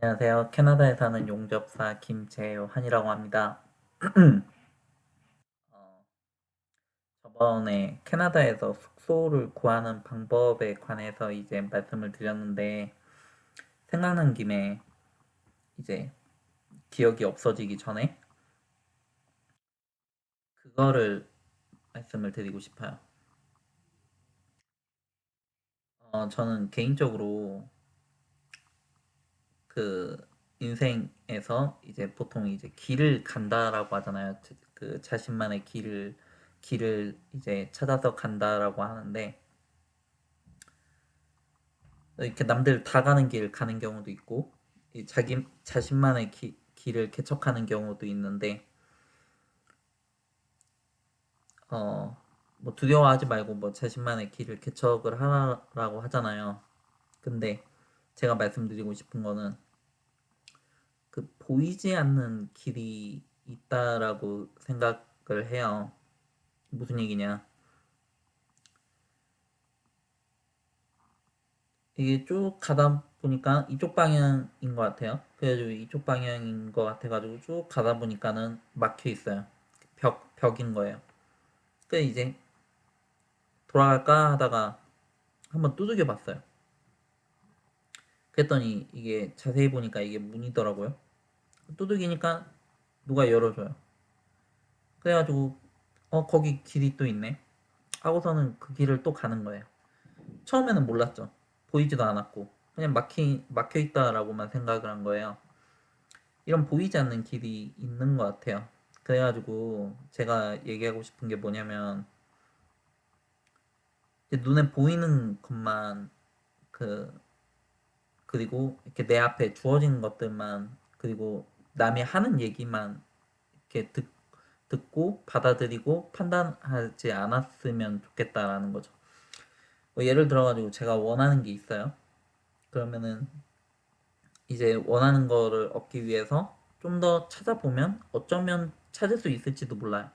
안녕하세요. 캐나다에 사는 용접사 김재환이라고 합니다. 어, 저번에 캐나다에서 숙소를 구하는 방법에 관해서 이제 말씀을 드렸는데 생각난 김에 이제 기억이 없어지기 전에 그거를 말씀을 드리고 싶어요. 저는 개인적으로 그 인생에서 이제 보통 이제 길을 간다라고 하잖아요. 그 자신만의 길을 이제 찾아서 간다라고 하는데 이렇게 남들 다 가는 길 가는 경우도 있고 이 자기 자신만의 길을 개척하는 경우도 있는데 어 뭐 두려워하지 말고 뭐 자신만의 길을 개척을 하라고 하잖아요. 근데 제가 말씀드리고 싶은 거는 그 보이지 않는 길이 있다라고 생각을 해요. 무슨 얘기냐? 이게 쭉 가다 보니까 이쪽 방향인 것 같아요. 그래가지고 이쪽 방향인 것 같아가지고 쭉 가다 보니까는 막혀 있어요. 벽인 거예요. 그 이제 돌아갈까 하다가 한번 두들겨 봤어요. 그랬더니 이게 자세히 보니까 이게 문이더라고요. 두들기니까 누가 열어줘요. 그래가지고 거기 길이 또 있네 하고서는 그 길을 또 가는 거예요. 처음에는 몰랐죠. 보이지도 않았고 그냥 막혀 있다라고만 생각을 한 거예요. 이런 보이지 않는 길이 있는 것 같아요. 그래가지고 제가 얘기하고 싶은 게 뭐냐면 이제 눈에 보이는 것만 그 그리고 이렇게 내 앞에 주어진 것들만 그리고 남이 하는 얘기만 이렇게 듣고 받아들이고 판단하지 않았으면 좋겠다라는 거죠. 뭐 예를 들어가지고 제가 원하는 게 있어요. 그러면은 이제 원하는 거를 얻기 위해서 좀 더 찾아보면 어쩌면 찾을 수 있을지도 몰라요.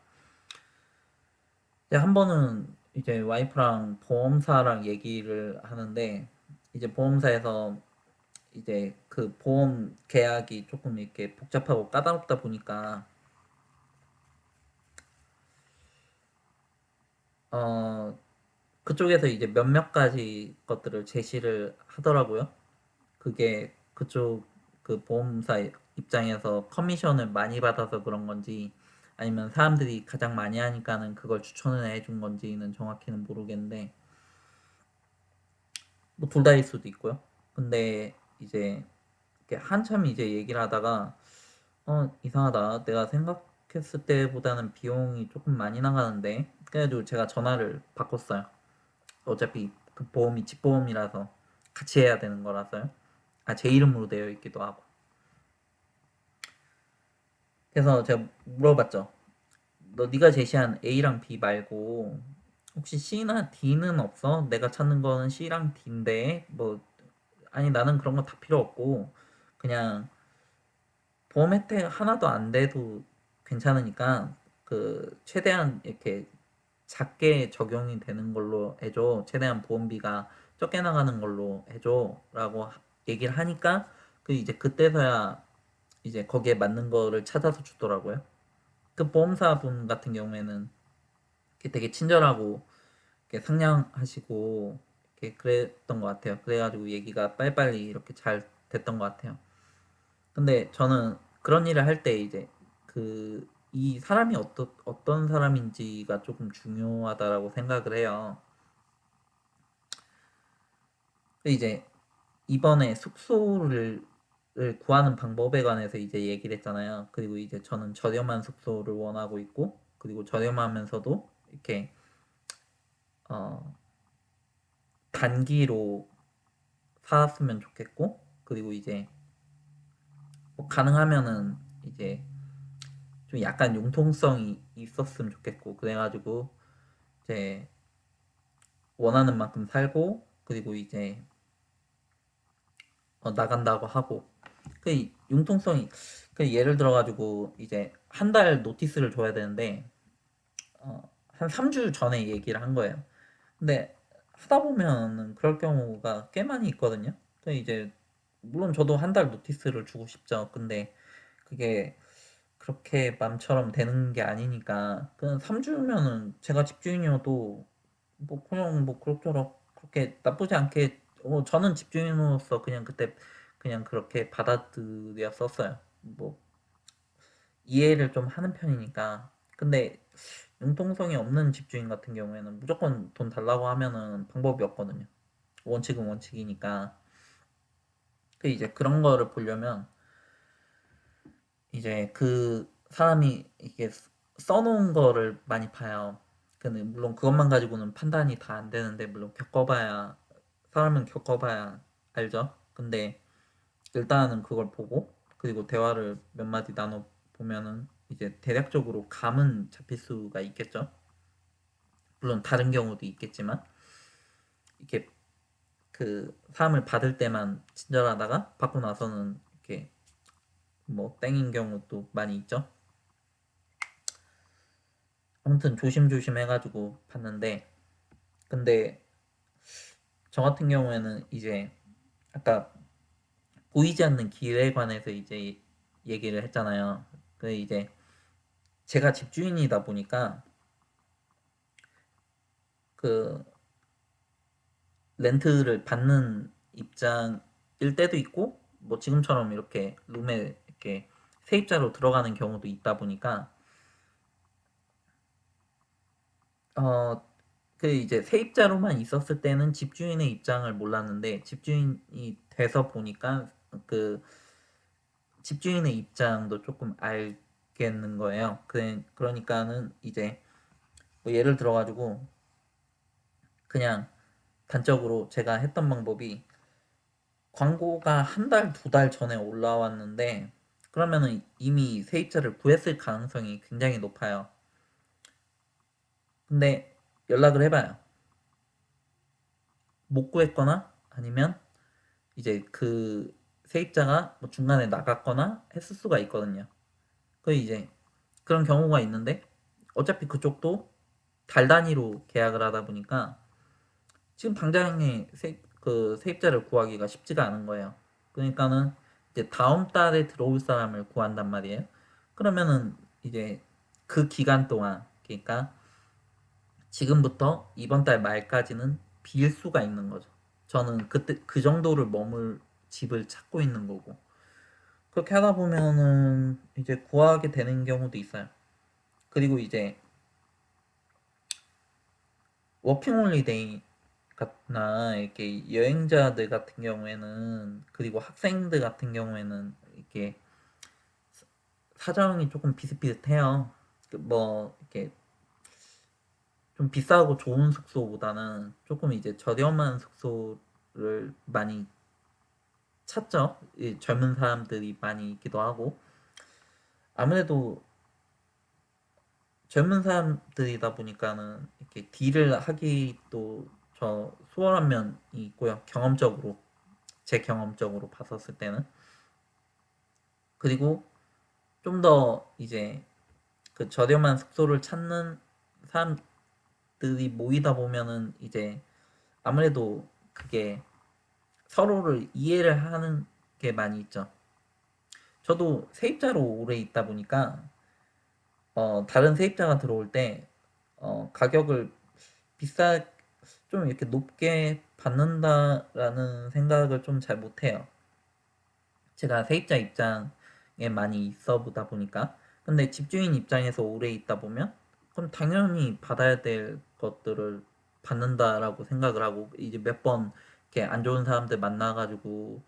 이제 한 번은 이제 와이프랑 보험사랑 얘기를 하는데 이제 보험사에서 이제 그 보험 계약이 조금 이렇게 복잡하고 까다롭다 보니까 어 그쪽에서 이제 몇몇 가지 것들을 제시를 하더라고요. 그게 그쪽 그 보험사 입장에서 커미션을 많이 받아서 그런 건지 아니면 사람들이 가장 많이 하니까는 그걸 추천을 해준 건지는 정확히는 모르겠는데 뭐 둘 다일 수도 있고요. 근데 이제 이렇게 한참 이제 얘기를 하다가 이상하다. 내가 생각했을 때보다는 비용이 조금 많이 나가는데 그래가지고 제가 전화를 바꿨어요. 어차피 그 보험이 집보험이라서 같이 해야 되는 거라서요. 아, 제 이름으로 되어 있기도 하고. 그래서 제가 물어봤죠. 너 네가 제시한 A랑 B 말고 혹시 C나 D는 없어? 내가 찾는 거는 C랑 D인데 뭐 아니 나는 그런 거 다 필요 없고 그냥 보험 혜택 하나도 안 돼도 괜찮으니까 그 최대한 이렇게 작게 적용이 되는 걸로 해줘. 최대한 보험비가 적게 나가는 걸로 해줘라고 얘기를 하니까 그 이제 그때서야 이제 거기에 맞는 거를 찾아서 주더라고요. 그 보험사 분 같은 경우에는 이렇게 되게 친절하고 이렇게 상냥하시고 이렇게 그랬던 것 같아요. 그래가지고 얘기가 빨리빨리 이렇게 잘 됐던 것 같아요. 근데 저는 그런 일을 할 때 이제 그 이 사람이 어떤 사람인지가 조금 중요하다라고 생각을 해요. 근데 이제 이번에 숙소를 구하는 방법에 관해서 이제 얘기를 했잖아요. 그리고 이제 저는 저렴한 숙소를 원하고 있고, 그리고 저렴하면서도 이렇게 어, 단기로 살았으면 좋겠고, 그리고 이제 뭐 가능하면은 이제 좀 약간 융통성이 있었으면 좋겠고, 그래가지고 이제 원하는 만큼 살고, 그리고 이제 나간다고 하고, 그 융통성이 그 예를 들어가지고 이제 한 달 노티스를 줘야 되는데 한 3주 전에 얘기를 한 거예요. 근데 하다 보면은 그럴 경우가 꽤 많이 있거든요. 그 이제 물론 저도 한 달 노티스를 주고 싶죠. 근데 그게 그렇게 맘처럼 되는 게 아니니까 그냥 3주면은 제가 집주인이어도 뭐 그냥 뭐 그럭저럭 그렇게 나쁘지 않게 저는 집주인으로서 그냥 그때 그냥 그렇게 받아들였었어요. 뭐 이해를 좀 하는 편이니까. 근데 융통성이 없는 집주인 같은 경우에는 무조건 돈 달라고 하면은 방법이 없거든요. 원칙은 원칙이니까. 그 이제 그런 거를 보려면 이제 그 사람이 이게 써놓은 거를 많이 봐요. 근데 물론 그것만 가지고는 판단이 다 안 되는데 물론 겪어봐야 사람은 겪어봐야 알죠. 근데 일단은 그걸 보고 그리고 대화를 몇 마디 나눠 보면은 이제 대략적으로 감은 잡힐 수가 있겠죠. 물론 다른 경우도 있겠지만 이렇게 그 사람을 받을 때만 친절하다가 받고 나서는 이렇게 뭐 땡인 경우도 많이 있죠. 아무튼 조심조심 해가지고 봤는데 근데 저 같은 경우에는 이제 아까 보이지 않는 길에 관해서 이제 얘기를 했잖아요. 그 이제 제가 집주인이다 보니까 그 렌트를 받는 입장일 때도 있고 뭐 지금처럼 이렇게 룸에 이렇게 세입자로 들어가는 경우도 있다 보니까 어 그 이제 세입자로만 있었을 때는 집주인의 입장을 몰랐는데 집주인이 돼서 보니까 그 집주인의 입장도 조금 알겠는 거예요. 그러니까는 이제 뭐 예를 들어 가지고 그냥 단적으로 제가 했던 방법이 광고가 한 달, 두 달 전에 올라왔는데 그러면은 이미 세입자를 구했을 가능성이 굉장히 높아요. 근데 연락을 해봐요. 못 구했거나 아니면 이제 그 세입자가 뭐 중간에 나갔거나 했을 수가 있거든요. 그 이제 그런 경우가 있는데 어차피 그쪽도 달 단위로 계약을 하다 보니까 지금 당장에 그 세입자를 구하기가 쉽지가 않은 거예요. 그러니까는 이제 다음 달에 들어올 사람을 구한단 말이에요. 그러면은 이제 그 기간 동안 그러니까 지금부터 이번 달 말까지는 빌 수가 있는 거죠. 저는 그때 그 정도를 머물 집을 찾고 있는 거고 그렇게 하다 보면은 이제 구하게 되는 경우도 있어요. 그리고 이제 워킹홀리데이나 이렇게 여행자들 같은 경우에는 그리고 학생들 같은 경우에는 이렇게 사정이 조금 비슷비슷해요. 그뭐 이렇게 좀 비싸고 좋은 숙소보다는 조금 이제 저렴한 숙소를 많이 찾죠. 이 젊은 사람들이 많이 있기도 하고 아무래도 젊은 사람들이다 보니까는 이렇게 딜을 하기도 저 수월한 면이 있고요. 경험적으로 제 경험적으로 봤었을 때는 그리고 좀 더 이제 그 저렴한 숙소를 찾는 사람들이 모이다 보면은 이제 아무래도 그게 서로를 이해를 하는 게 많이 있죠. 저도 세입자로 오래 있다 보니까 다른 세입자가 들어올 때 가격을 비싸 좀 이렇게 높게 받는다라는 생각을 좀 잘 못해요. 제가 세입자 입장에 많이 있어 보다 보니까. 근데 집주인 입장에서 오래 있다 보면 그럼 당연히 받아야 될 것들을 받는다라고 생각을 하고 이제 몇 번 이렇게 안 좋은 사람들 만나가지고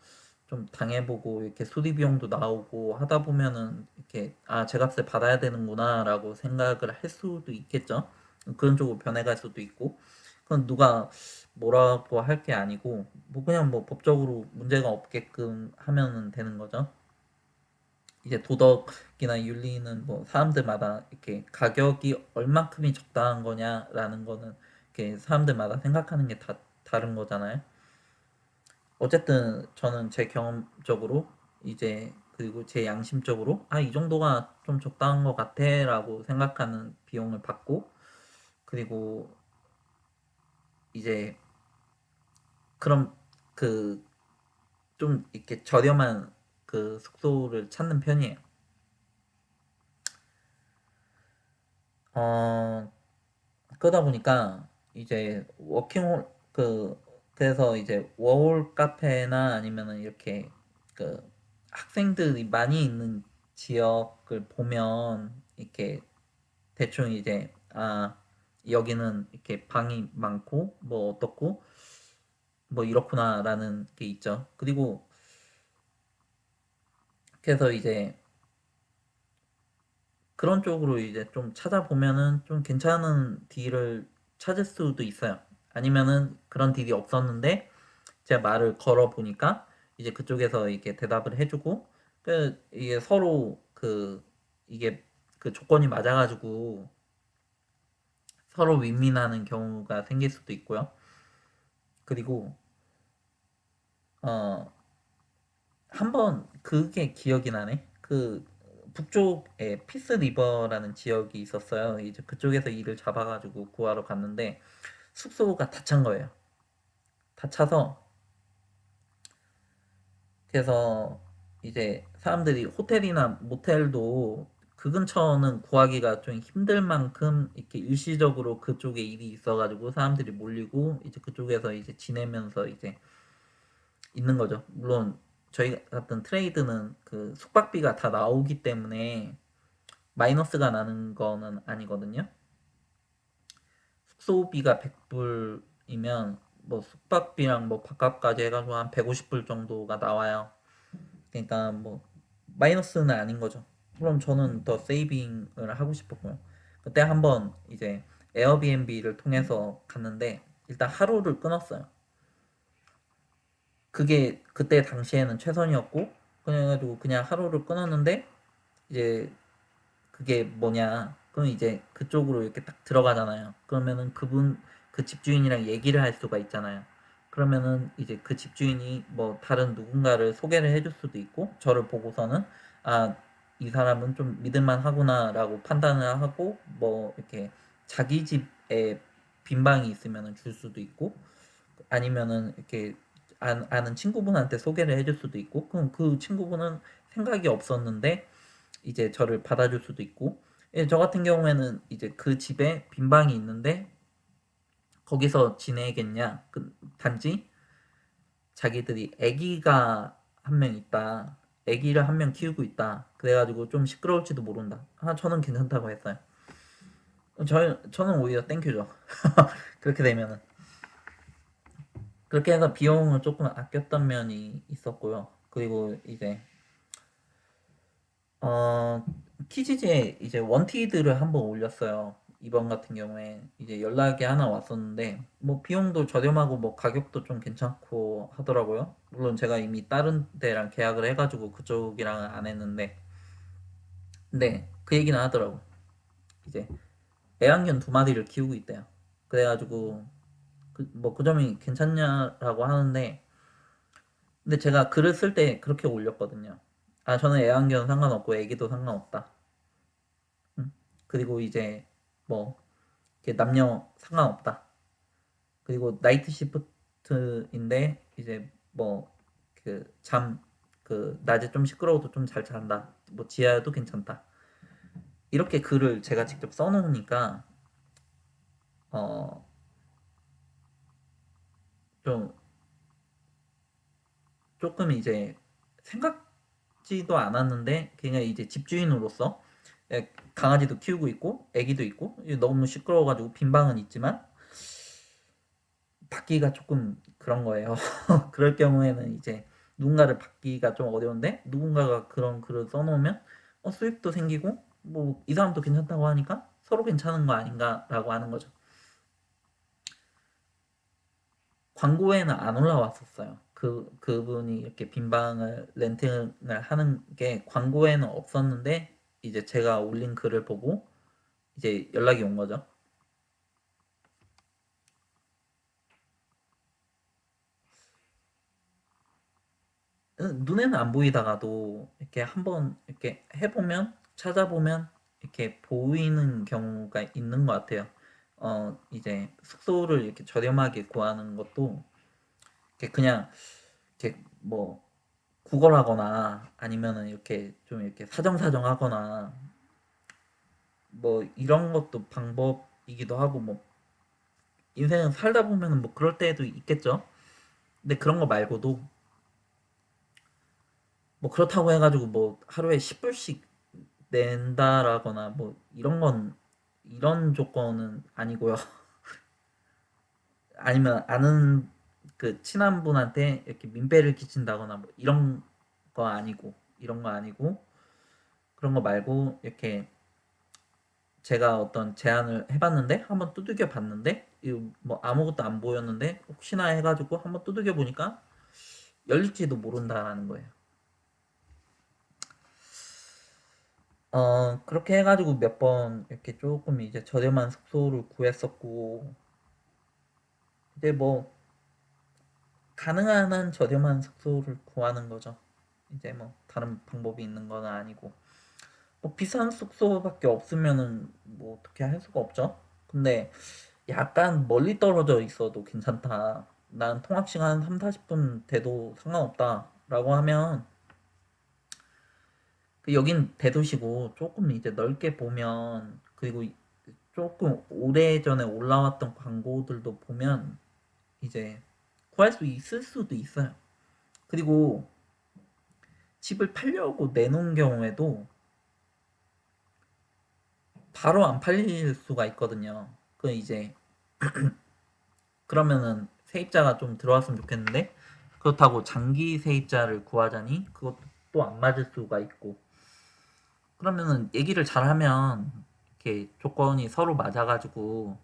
좀 당해보고 이렇게 수리 비용도 나오고 하다 보면은 이렇게 아, 제 값을 받아야 되는구나라고 생각을 할 수도 있겠죠. 그런 쪽으로 변해갈 수도 있고. 그건 누가 뭐라고 할 게 아니고 뭐 그냥 뭐 법적으로 문제가 없게끔 하면은 되는 거죠. 이제 도덕이나 윤리는 뭐 사람들마다 이렇게 가격이 얼마큼이 적당한 거냐라는 거는 이렇게 사람들마다 생각하는 게 다 다른 거잖아요. 어쨌든 저는 제 경험적으로 이제 그리고 제 양심적으로 아, 이 정도가 좀 적당한 것 같아라고 생각하는 비용을 받고 그리고 이제 그럼 그 좀 이렇게 저렴한 그 숙소를 찾는 편이에요. 어, 그러다 보니까 이제 그래서 이제 워홀 카페나 아니면은 이렇게 그 학생들이 많이 있는 지역을 보면 이렇게 대충 이제 여기는 이렇게 방이 많고 뭐 어떻고 뭐 이렇구나라는 게 있죠. 그리고 그래서 이제 그런 쪽으로 이제 좀 찾아보면은 좀 괜찮은 딜을 찾을 수도 있어요. 아니면은 그런 딜이 없었는데 제가 말을 걸어 보니까 이제 그쪽에서 이렇게 대답을 해주고 이게 서로 이게 그 조건이 맞아가지고 서로 윈윈하는 경우가 생길 수도 있고요. 그리고 어 한번 그게 기억이 나네. 그 북쪽에 피스 리버라는 지역이 있었어요. 이제 그쪽에서 일을 잡아가지고 구하러 갔는데 숙소가 다 찬 거예요. 다 차서 그래서 이제 사람들이 호텔이나 모텔도 그 근처는 구하기가 좀 힘들 만큼 이렇게 일시적으로 그쪽에 일이 있어가지고 사람들이 몰리고 이제 그쪽에서 이제 지내면서 이제 있는 거죠. 물론 저희 같은 트레이드는 그 숙박비가 다 나오기 때문에 마이너스가 나는 거는 아니거든요. 숙소비가 100불이면 뭐 숙박비랑 뭐 밥값까지 해가지고 한 150불 정도가 나와요. 그러니까 뭐 마이너스는 아닌 거죠. 그럼 저는 더 세이빙을 하고 싶었고요. 그때 한번 이제 에어비앤비를 통해서 갔는데 일단 하루를 끊었어요. 그게 그때 당시에는 최선이었고 그래가지고 그냥 하루를 끊었는데 이제 그게 뭐냐 그럼 이제 그쪽으로 이렇게 딱 들어가잖아요. 그러면은 그 집주인이랑 얘기를 할 수가 있잖아요. 그러면은 이제 그 집주인이 뭐 다른 누군가를 소개를 해줄 수도 있고 저를 보고서는 이 사람은 좀 믿을만 하구나라고 판단을 하고 뭐 이렇게 자기 집에 빈 방이 있으면은 줄 수도 있고 아니면은 이렇게 아는 친구분한테 소개를 해줄 수도 있고 그럼 그 친구분은 생각이 없었는데 이제 저를 받아줄 수도 있고 예, 저 같은 경우에는 이제 그 집에 빈 방이 있는데 거기서 지내겠냐 단지 자기들이 아기가 한 명 있다 아기를 한 명 키우고 있다 그래가지고 좀 시끄러울지도 모른다 저는 괜찮다고 했어요. 저는 오히려 땡큐죠. 그렇게 되면은 그렇게 해서 비용을 조금 아꼈던 면이 있었고요. 그리고 이제 어 키즈즈에 이제 원티드를 한번 올렸어요. 이번 같은 경우에 이제 연락이 하나 왔었는데 뭐 비용도 저렴하고 뭐 가격도 좀 괜찮고 하더라고요. 물론 제가 이미 다른 데랑 계약을 해가지고 그쪽이랑은 안 했는데 근데 그 얘기는 하더라고. 이제 애완견 두 마리를 키우고 있대요. 그래가지고 그 점이 괜찮냐라고 하는데 근데 제가 글을 쓸 때 그렇게 올렸거든요. 저는 애완견 상관없고 애기도 상관없다. 음. 그리고 이제 뭐 이렇게 남녀 상관없다. 그리고 나이트 시프트인데 이제 뭐 낮에 좀 시끄러워도 좀 잘 잔다. 뭐 지하도 괜찮다. 이렇게 글을 제가 직접 써놓으니까 어 좀 조금 이제 생각지도 않았는데 그냥 이제 집주인으로서 강아지도 키우고 있고 애기도 있고 너무 시끄러워가지고 빈 방은 있지만 받기가 조금 그런 거예요. 그럴 경우에는 이제 누군가를 받기가 좀 어려운데 누군가가 그런 글을 써놓으면 수입도 생기고 뭐 이 사람도 괜찮다고 하니까 서로 괜찮은 거 아닌가라고 하는 거죠. 광고에는 안 올라왔었어요. 그분이 이렇게 빈 방을 렌팅을 하는 게 광고에는 없었는데 이제 제가 올린 글을 보고 이제 연락이 온 거죠. 눈에는 안 보이다가도 이렇게 한번 이렇게 해보면 찾아보면 이렇게 보이는 경우가 있는 것 같아요. 이제 숙소를 이렇게 저렴하게 구하는 것도 이렇게 그냥 이렇게 뭐 구걸하거나 아니면은 이렇게 좀 이렇게 사정사정하거나 뭐 이런 것도 방법이기도 하고 뭐 인생은 살다 보면은 뭐 그럴 때도 있겠죠. 근데 그런 거 말고도 뭐 그렇다고 해가지고 뭐 하루에 10불씩 낸다라거나 뭐 이런 건 이런 조건은 아니고요. 아니면 아는 그 친한 분한테 이렇게 민폐를 끼친다거나 뭐 이런 거 아니고 그런 거 말고 이렇게 제가 어떤 제안을 해봤는데 한번 두들겨 봤는데 이거 뭐 아무것도 안 보였는데 혹시나 해가지고 한번 두들겨 보니까 열릴지도 모른다라는 거예요. 그렇게 해가지고 몇 번 이렇게 조금 이제 저렴한 숙소를 구했었고 이제 뭐 가능한 한 저렴한 숙소를 구하는 거죠. 이제 뭐 다른 방법이 있는 건 아니고 뭐 비싼 숙소밖에 없으면은 뭐 어떻게 할 수가 없죠. 근데 약간 멀리 떨어져 있어도 괜찮다. 난 통학 시간 3, 40분 돼도 상관없다라고 하면 그 여긴 대도시고 조금 이제 넓게 보면 그리고 조금 오래전에 올라왔던 광고들도 보면 이제 구할 수 있을 수도 있어요. 그리고 집을 팔려고 내놓은 경우에도 바로 안 팔릴 수가 있거든요. 그 이제 그러면은 세입자가 좀 들어왔으면 좋겠는데 그렇다고 장기 세입자를 구하자니 그것도 안 맞을 수가 있고 그러면은 얘기를 잘하면 이렇게 조건이 서로 맞아가지고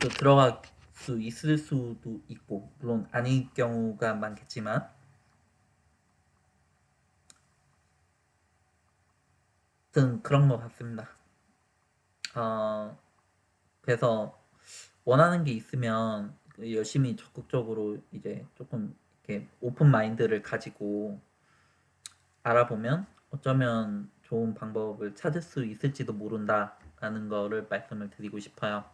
또 들어갈 수 있을 수도 있고 물론 아닐 경우가 많겠지만 아무튼 그런 것 같습니다. 어, 그래서 원하는 게 있으면 그 열심히 적극적으로 이제 조금 이렇게 오픈 마인드를 가지고 알아보면 어쩌면 좋은 방법을 찾을 수 있을지도 모른다라는 거를 말씀을 드리고 싶어요.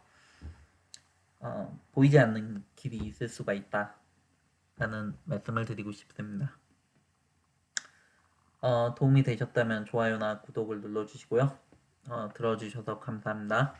보이지 않는 길이 있을 수가 있다라는 말씀을 드리고 싶습니다. 도움이 되셨다면 좋아요나 구독을 눌러주시고요. 들어주셔서 감사합니다.